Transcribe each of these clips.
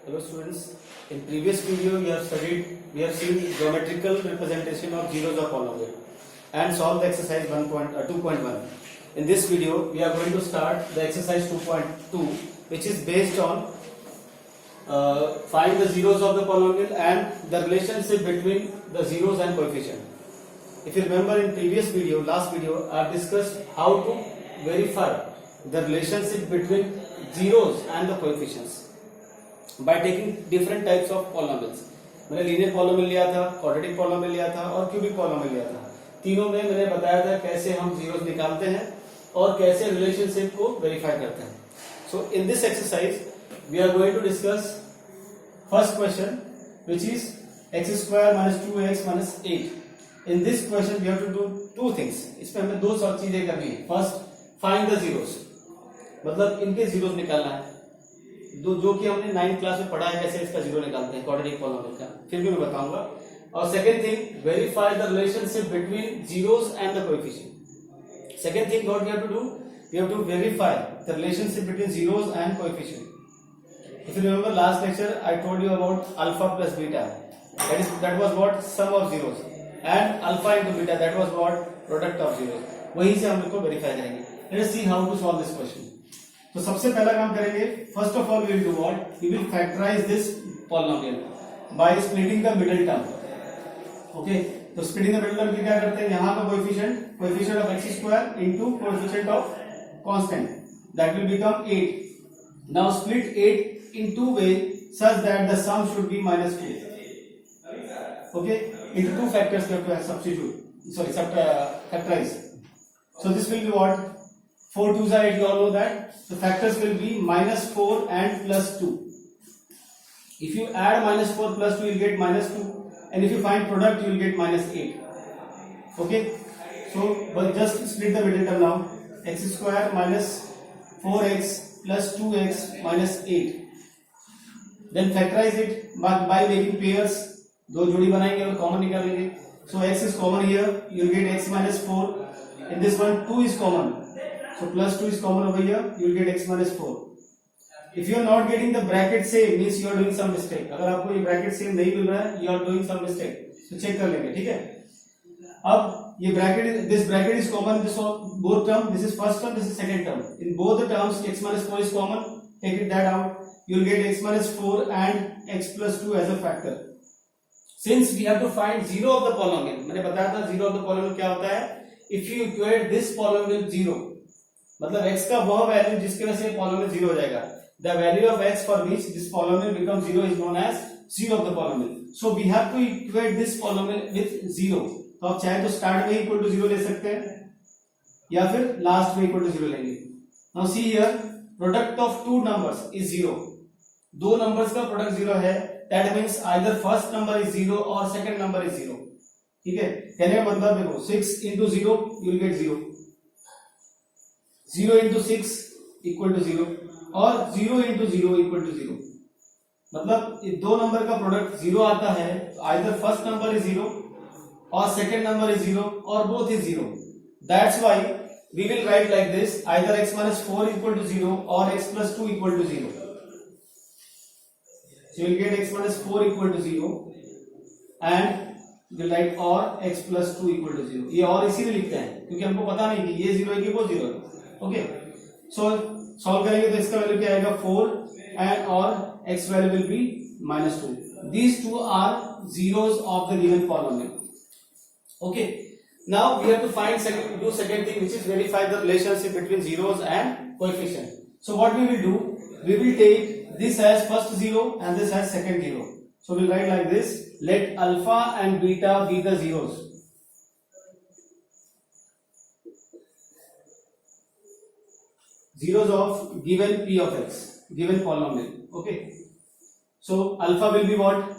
Hello students, in previous video we have seen geometrical representation of zeros of polynomial and solve the exercise 2.1. In this video we are going to start the exercise 2.2 which is based on find the zeros of the polynomial and the relationship between the zeros and coefficient. If you remember in previous video, last video, I have discussed how to verify the relationship between zeros and the coefficients by taking different types of polynomials. मैंने linear polynomial लिया था, quadratic polynomial लिया था और cubic polynomial लिया था. तीनों में मैंने बताया था कैसे हम जीरोस निकालते हैं और कैसे रिलेशनशिप को वेरीफाई करते हैं. So in this exercise we are going to discuss first question which is x square minus 2x minus 8. In this question we have to do two things. इसमें हमें दो चीजें करनी है. फर्स्ट, फाइंड द जीरोस, मतलब इनके zeros निकालना है. जो कि हमने 9th क्लास में पढ़ा है कैसे इसका जीरो निकालते हैं क्वाड्रेटिक पॉलिनोमियल का, फिर भी मैं बताऊंगा. और second thing, verify the relationship between zeros and the coefficient. Second thing what we have to do, we have to verify the relationship between zeros and coefficient. If you remember last lecture I told you about alpha plus beta, that was what sum of zeros, and alpha into beta that was what product of zeros. वहीं से हम इसको verify करेंगे. Let's see how to solve this question. तो सबसे पहला काम करेंगे, first of all we will do what, we will factorise this polynomial by splitting the middle term. Okay, तो स्प्लिटिंग द मिडिल टर्म की क्या करते हैं, यहां का coefficient of x square into coefficient of constant, that will become 8. Now split 8 in two ways such that the sum should be minus 2. Okay, into two factors we have to factorize. So this will be what, 4 2s are 8, you all know that. The factors will be minus 4 and plus 2. If you add minus 4 plus 2 you will get minus 2, and if you find product you will get minus 8. Okay, so but just split the middle term now. X square minus 4x plus 2x minus 8. Then factorize it by making pairs. दो जोड़ी बनाएंगे और common निकालेंगे. So x is common here, you will get x minus 4. In this one 2 is common, so plus 2 is common over here, you will get x minus 4. If you are not getting the bracket same, means you are doing some mistake. अगर आपको ये bracket same नहीं मिल रहा है, you are doing some mistake. So check कर लेंगे, ठीक है. अब ये this bracket is common, this both term, this is first term, this is second term. In both the terms x minus 4 is common, take that out. You will get x minus 4 and x plus 2 as a factor. Since we have to find zero of the polynomial, मैंने बताया था zero of the polynomial क्या होता है. If you equate this polynomial zero, मतलब x का वह value जिसकी वजह से polynomial zero हो जाएगा. The value of x for which this polynomial becomes zero is known as zero of the polynomial. So we have to equate this polynomial with zero. तो आप चाहे तो स्टार्ट में इक्वल टू जीरो ले सकते हैं या फिर लास्ट में इक्वल टू जीरो लेंगे. Now see here, product of two numbers is zero. दो नंबर्स का प्रोडक्ट जीरो है, that means either first number is zero और सेकंड नंबर इज जीरो. ठीक है, कहने का मतलब देखो 6 into 0 you will get 0, 0 into 6 equal to 0 और 0 into 0 equal to 0. मतलब ये दो नंबर का प्रोडक्ट जीरो आता है, either first number is zero और सेकंड नंबर इज जीरो और both is zero. That's why we will write like this, either x minus 4 equal to 0 और x plus 2 equal to 0. So you will get x minus 4 equal to 0 and you will write or x plus 2 equal to 0. ये और इसीलिए लिखते हैं क्योंकि हमको पता नहीं कि ये 0 है कि वो 0 है. ओके, सो सॉल्व करेंगे तो इसका वैल्यू क्या आएगा 4 and और x value will be minus 2. These two are zeros of the given polynomial. Okay, now we have to find second thing which is verify the relationship between zeros and coefficient. So what we will do, we will take this as first zero and this as second zero. So we'll write like this, let alpha and beta be the zeros. Zeros of given p of x, given polynomial. Okay, so alpha will be what,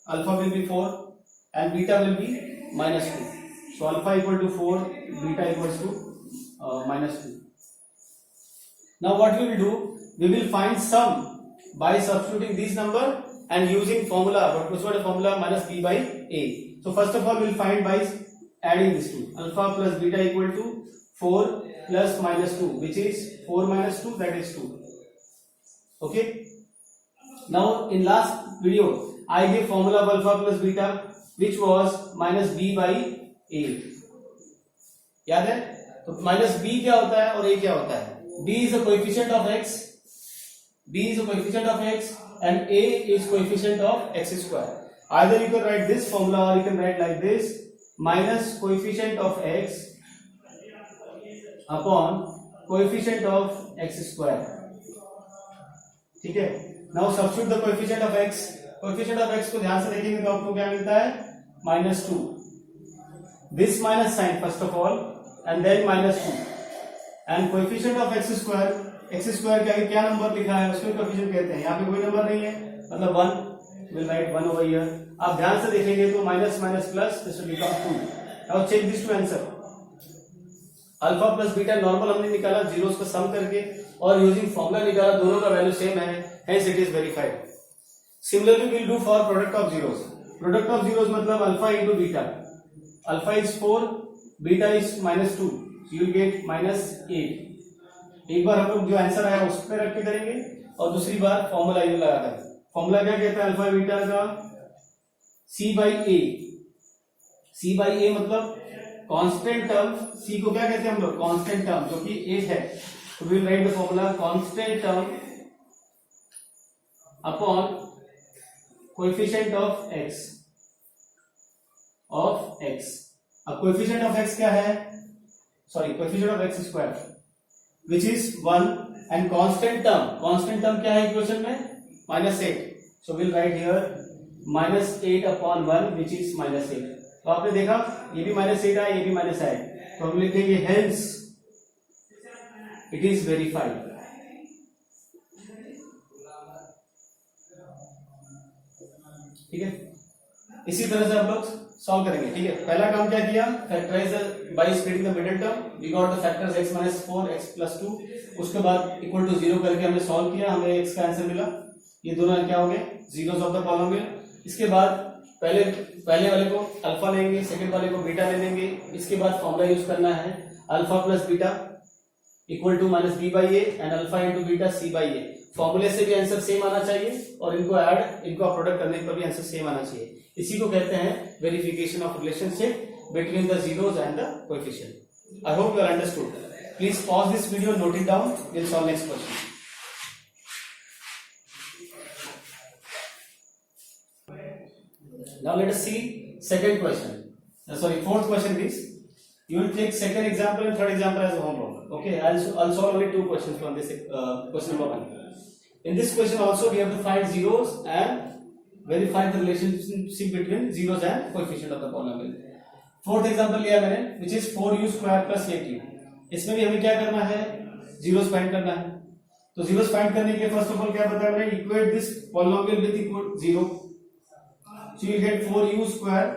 alpha will be 4 and beta will be minus 2. So alpha equal to 4, beta equals to minus 2. Now what we will do, we will find sum by substituting this number and using formula. What was the formula? Minus b by a. So first of all we will find by adding these two. Alpha plus beta equal to 4 plus minus 2, which is 4 minus 2, that is 2. Okay. Now in last video I gave formula of alpha plus beta which was minus b by a. याद है? तो minus b क्या होता है और a क्या होता है? b is a coefficient of x, b is a coefficient of x and a is coefficient of x square. Either you can write this formula or you can write like this, minus coefficient of x upon coefficient of x square. ठीक है? Now substitute the coefficient of x. Coefficient of x को ध्यान से देखेंगे तो आपको क्या मिलता है? -2. This minus sign first of all and then -2. And coefficient of x square के आगे क्या नंबर लिखा है उसको कोएफिशिएंट कहते हैं. यहाँ पे कोई नंबर नहीं है मतलब 1. We'll write 1 over here. आप ध्यान से देखेंगे तो minus minus plus this will become 2. Now check these two answer. Alpha plus beta normal हमने निकाला जीरोस का सम करके और यूजिंग फॉर्मूला निकाला, दोनों का वैल्यू सेम है, hence it is verified. Similarly we will do for product of zeros. Product of zeros मतलब alpha into beta. Alpha is 4, beta is -2, you will get -8. एक बार हम लोग जो आंसर आया उस पर रख के करेंगे और दूसरी बार फॉर्मूला यू लगाकर. फॉर्मूला क्या कहता है अल्फा बीटा का? c by a. c by a मतलब कांस्टेंट टर्म. c को क्या कहते हैं हम लोग? कांस्टेंट टर्म, जो कि 8 है. तो we will write the formula constant term upon coefficient of x. अब कोएफिशिएंट ऑफ x क्या है? Sorry, coefficient of x square which is 1 and constant term क्या है इक्वेशन में? -8. So we will write here -8 upon 1 which is -8. तो आपने देखा ये भी -8 आया, ये भी माइनस आया, तो हम लिखेंगे हेंस इट इज वेरीफाइड. ठीक है, इसी तरह से हम लोग सॉल्व करेंगे. ठीक है, पहला काम क्या किया? Factorise by splitting the middle term. We got the factors x - 4 x + 2. उसके बाद इक्वल टू 0 करके हमने सॉल्व किया, हमें x का आंसर मिला. ये दोनों क्या हो गए? Zeros of the polynomial. इसके बाद पहले वाले को अल्फा लेंगे, सेकंड वाले को बीटा ले लेंगे. इसके बाद फॉर्मूला यूज करना है alpha plus beta equal to -b by a and alpha into beta c by a. फॉर्मूले से भी आंसर सेम आना चाहिए और इनको प्रोडक्ट करने पर भी आंसर सेम आना चाहिए. इसी को कहते हैं verification of relationship between the zeros and the coefficient. I hope you are understood. Please pause this video, note it down. Will solve next question. Now let us see second question. Fourth question is, you will take second example and third example as a homework. Okay, I'll solve only 2 questions from this question number 1. In this question also we have to find zeros and verify the relationship between zeros and coefficient of the polynomial. Fourth example लिया मैंने which is 4u square plus 8u. इसमें भी हमें क्या करना है? zeros find करना है. तो zeros find करने के लिए first of all क्या बताया मैंने? equate this polynomial with equal 0. So you get 4u square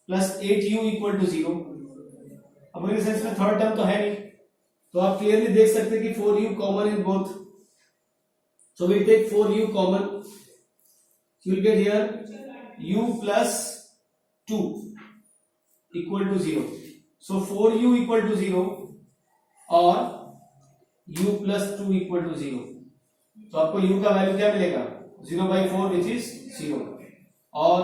plus 8u equal to 0. अब मेरे सेंस में थर्ड टर्म तो है नहीं, तो आप क्लियरली देख सकते हैं कि 4u common in both. So we take 4u common. You will get here u plus 2 equal to 0. So 4u equal to 0 और u plus 2 equal to 0. तो आपको u का वैल्यू क्या मिलेगा? 0/4 which is 0 और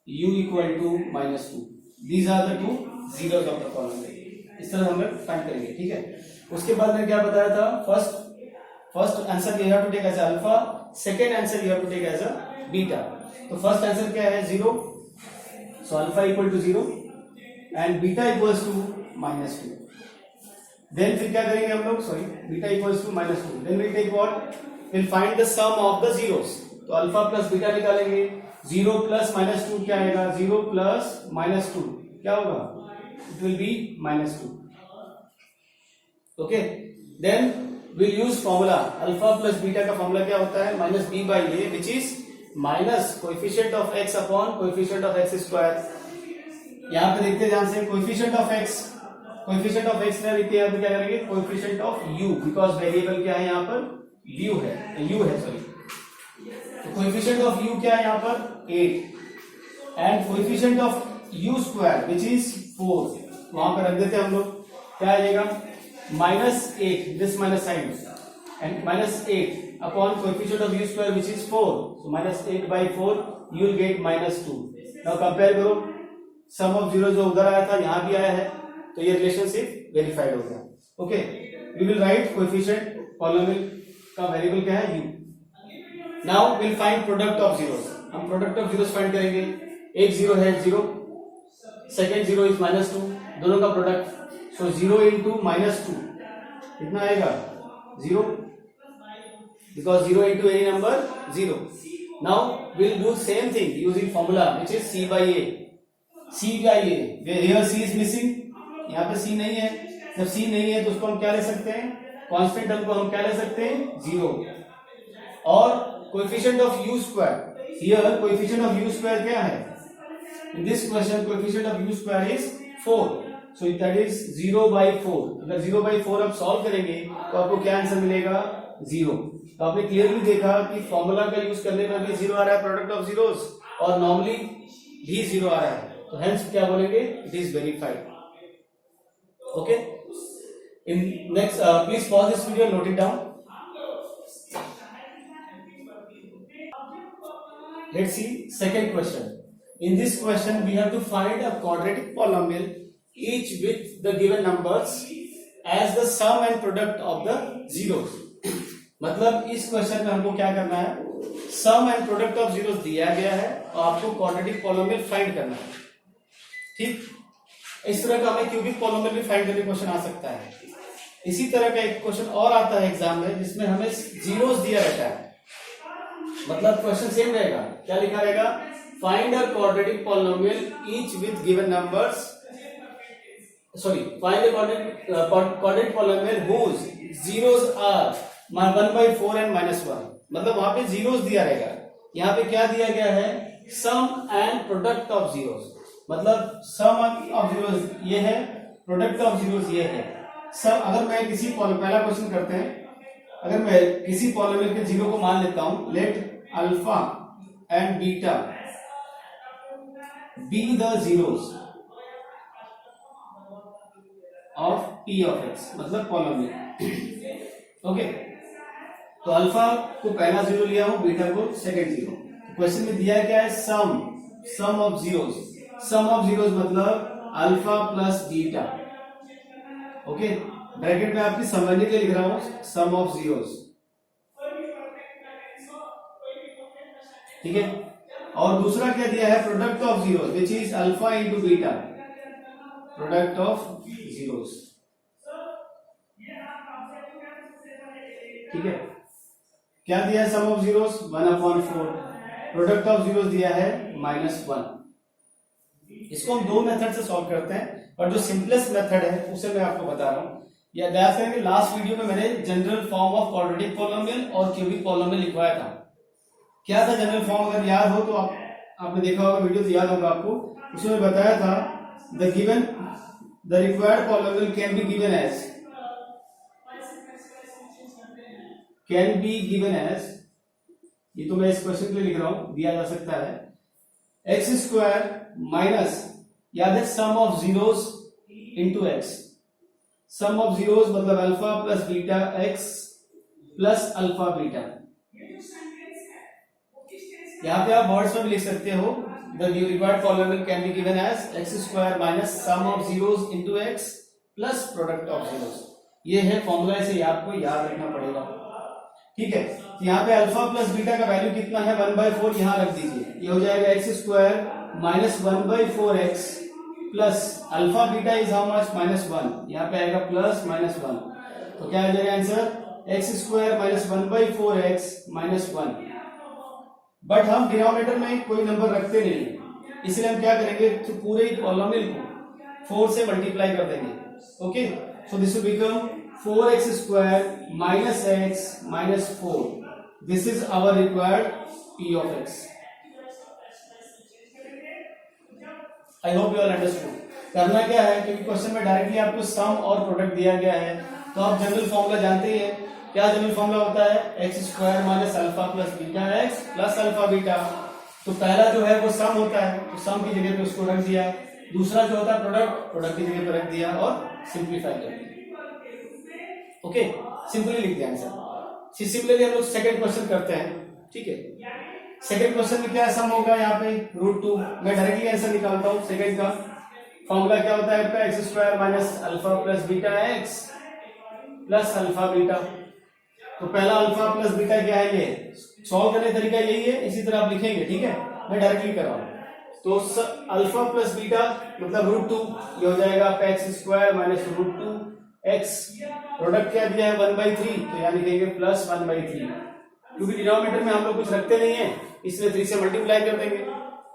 u equal to -2. These are the two zeros of the polynomial. इस तरह हम लोग फाइंड करेंगे. ठीक है, उसके बाद मैंने क्या बताया था? First answer you have to take as alpha, second answer you have to take as a beta. तो फर्स्ट आंसर क्या है? 0. So alpha equal to 0 and beta equals to -2. Then फिर क्या करेंगे हम लोग? Sorry, beta equals to -2. Then we take what? Will find the sum of the zeros. तो alpha plus beta निकालेंगे. 0 प्लस -2 क्या आएगा? 0 प्लस -2 क्या होगा? It will be -2. Okay, then we'll use formula alpha plus beta का formula क्या होता है? -b by a which is minus coefficient of x upon coefficient of x square. यहाँ पे देखते ध्यान से कोएफिशिएंट ऑफ x ने लिखते हैं, क्या करेंगे? Coefficient of u, because variable क्या है यहाँ पर? u है सॉरी. तो कोएफिशिएंट ऑफ u क्या है यहाँ पर? 8 and coefficient of u square which is 4. वहां पर रख देते हैं हम लोग. क्या आ जाएगा? -8, this minus sign and minus 8 upon coefficient of u square which is 4. So minus 8 by 4 you will get minus 2. Now compare करो, sum of zero जो उधर आया था यहाँ भी आया है, तो ये रिलेशनशिप वेरीफाइड हो गया. Okay, we will write coefficient polynomial का वेरिएबल क्या है u. Now we'll find product of zeros. हम product of zeros फाइंड करेंगे. एक जीरो है 0, सेकेंड जीरो इज -2, दोनों का प्रोडक्ट. सो 0 into -2 कितना आएगा 0, because 0 into any number 0. Now we'll do same thing using formula which is c by a. c by a, where here c is missing, यहाँ पे c नहीं है. जब c नहीं है तो उसको हम क्या ले सकते हैं, कांस्टेंट टर्म को हम क्या ले सकते हैं 0. और coefficient of u square, here coefficient of u square क्या है, in this question coefficient of u square is 4, so that is 0 by 4. अगर 0 by 4 आप सॉल्व करेंगे तो आपको क्या आंसर मिलेगा 0. तो आपने क्लियरली देखा कि फॉर्मूला का यूज करने पर भी 0 आ रहा है प्रोडक्ट ऑफ जीरोस, और नॉर्मली भी 0 आ रहा है, तो हेंस क्या बोलेंगे, it is verified. Okay, in next please pause this video, note it down. Let's see second question. In this question, we have to find a quadratic polynomial, each with the given numbers as the sum and product of the zeros. मतलब इस question में हमको क्या करना है, सम and product of zeros दिया गया है और आपको क्वाड्रेटिक पॉलिनोमियल फाइंड करना है. ठीक, इस तरह का हमें क्यूबिक पॉलिनोमियल भी फाइंड करने क्वेश्चन आ सकता है. इसी तरह का एक क्वेश्चन और आता है एग्जाम में जिसमें हमें जीरोस दिया रहता है. मतलब क्वेश्चन सेम रहेगा, क्या लिखा रहेगा, find a quadratic polynomial each with given numbers, find a quadratic polynomial whose zeros are 1 by 4 and -1. मतलब वहां पे जीरोस दिया रहेगा. यहाँ पे क्या दिया गया है, सम एंड प्रोडक्ट ऑफ जीरोस. मतलब सम ऑफ जीरोस ये है, प्रोडक्ट ऑफ जीरोस ये है. सम, अगर मैं किसी पहला क्वेश्चन करते हैं, अगर मैं किसी पॉलिनोमियल के जीरो को मान लेता हूं, let alpha and beta be the zeros of p of x, मतलब पॉलिनोमियल. ओके, तो अल्फा को पहला जीरो लिया हूं, बीटा को सेकंड जीरो. क्वेश्चन में दिया क्या है, sum of zeros. Sum of zeros मतलब alpha plus beta. Okay, bracket में आपकी समझने के लिए लिख रहा हूं सम ऑफ जीरोस. ठीक है, और दूसरा क्या दिया है, product of zeros which is alpha into beta, product of zeros. ठीक है, क्या दिया है, sum of zeros 1/4, product of zeros दिया है -1. इसको हम दो मेथड से सॉल्व करते हैं, और जो सिंपलेस्ट मेथड है उसे मैं आपको बता रहा हूं. या याद करेंगे लास्ट वीडियो में मैंने general form of quadratic polynomial और क्यूबिक पॉलिनोमियल लिखवाया था. क्या था जनरल फॉर्म, अगर याद हो तो आपने देखा होगा वीडियो, तो याद होगा आपको. उसमें बताया था the required polynomial can be given as, ये तो मैं इस क्वेश्चन के लिए लिख रहा हूं, दिया जा सकता है एक्स स्क्वायर माइनस, याद है sum of zeros into x. Sum of zeros मतलब alpha plus beta x plus alpha beta. यहाँ पे आप वर्ड्स में भी लिख सकते हो, the required polynomial can be given as x square minus sum of zeros into x plus product of zeros. ये है फॉर्मूला, इसे आपको याद रखना पड़ेगा. ठीक है, यहाँ पे अल्फा प्लस बीटा का वैल्यू कितना है 1/4, यहाँ रख दीजिए. ये हो जाएगा x square minus 1/4x plus alpha beta is how much -1, यहाँ पे आएगा प्लस -1. तो क्या आ जाएगा answer, x square minus 1/4x -1. But हम डिनोमिनेटर में कोई नंबर रखते नहीं, इसलिए हम क्या करेंगे, तो पूरे पॉलिनोमियल को 4 से मल्टीप्लाई कर देंगे. Okay, so this will become 4x square minus x minus 4. This is our required p of x. I hope you all understood. करना क्या है, क्योंकि क्वेश्चन में डायरेक्टली आपको सम और प्रोडक्ट दिया गया है, तो आप जनरल फॉर्मूला जानते ही हैं. क्या जनरल फॉर्मूला होता है, x square minus alpha plus beta x plus alpha beta. तो पहला जो है वो सम होता है, तो सम की जगह पे उसको रख दिया. दूसरा जो होता है प्रोडक्ट की जगह पे रख दिया और सिंप्लीफाई कर दिया. ओके, सिंपली लिख दिया आंसर. सिमिलरली हम लोग सेकंड क्वेश्चन करते हैं, ठीक है। सेकंड क्वेश्चन में क्या सम होगा यहाँ पे √2। मैं डायरेक्टली आंसर निकालता हूँ। सेकंड का फॉर्मूला क्या होता है आपका x square minus alpha plus beta x plus alpha beta. तो पहला अल्फा प्लस बीटा क्या है, ये सॉल्व करने का तरीका यही है, इसी तरह आप लिखेंगे, ठीक है। मैं डायरेक्टली कर रहा हूँ। तो अल्फा प्लस बीटा मतलब √2, ये हो जाएगा आपका x square minus √2 x, product क्या दिया है 1/3, तो यहाँ लिखेंगे प्लस 1/3। क्योंकि डिनोमिनेटर में हम लोग कुछ रखते नहीं है, इसलिए 3 से मल्टीप्लाई कर देंगे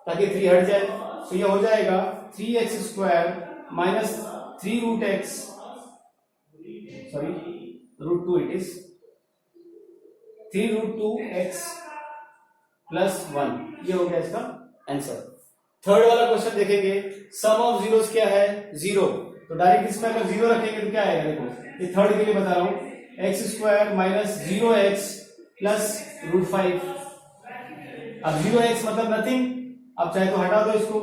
ताकि 3 हट जाए। तो ये हो जाएगा 3x square minus 3√x, sorry √2 it is 3√2x plus 1। ये हो गया इसका आंसर। थर्ड वाला क्वेश्चन देखेंगे, सम ऑफ जीरोस क्या है 0। तो डायरेक्ट इसमें अगर 0 रखेंगे तो क्या आएगा, देखो ये थर्ड के लिए बता रहा हूं, x square minus 0x plus √5। अब 0x मतलब नथिंग, आप चाहे तो हटा दो इसको,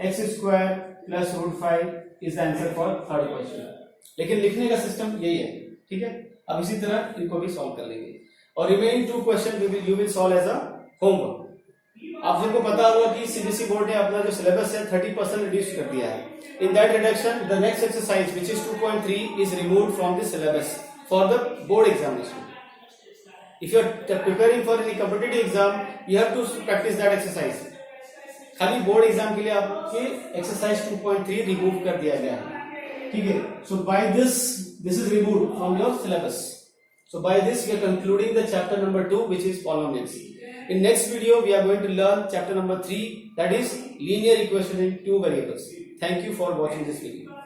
x square plus √5 is the answer for third question. लेकिन लिखने का सिस्टम यही है, ठीक है। अब इसी तरह इनको भी सॉल्व कर लेंगे और remaining 2 question you will solve as a homework. आप सबको पता होगा कि सीबीएसई बोर्ड ने अपना जो सिलेबस है 30% रिड्यूस कर दिया है। In that reduction the next exercise which is 2.3 is removed from the syllabus for the board examination. If you are preparing for any competitive exam, you have to practice that exercise. खाली board exam के लिए आपके exercise 2.3 remove कर दिया गया है, ठीक है। So by this is removed from your syllabus. So by this we are concluding the chapter number 2, which is polynomials. In next video we are going to learn chapter number 3, that is linear equation in 2 variables. Thank you for watching this video.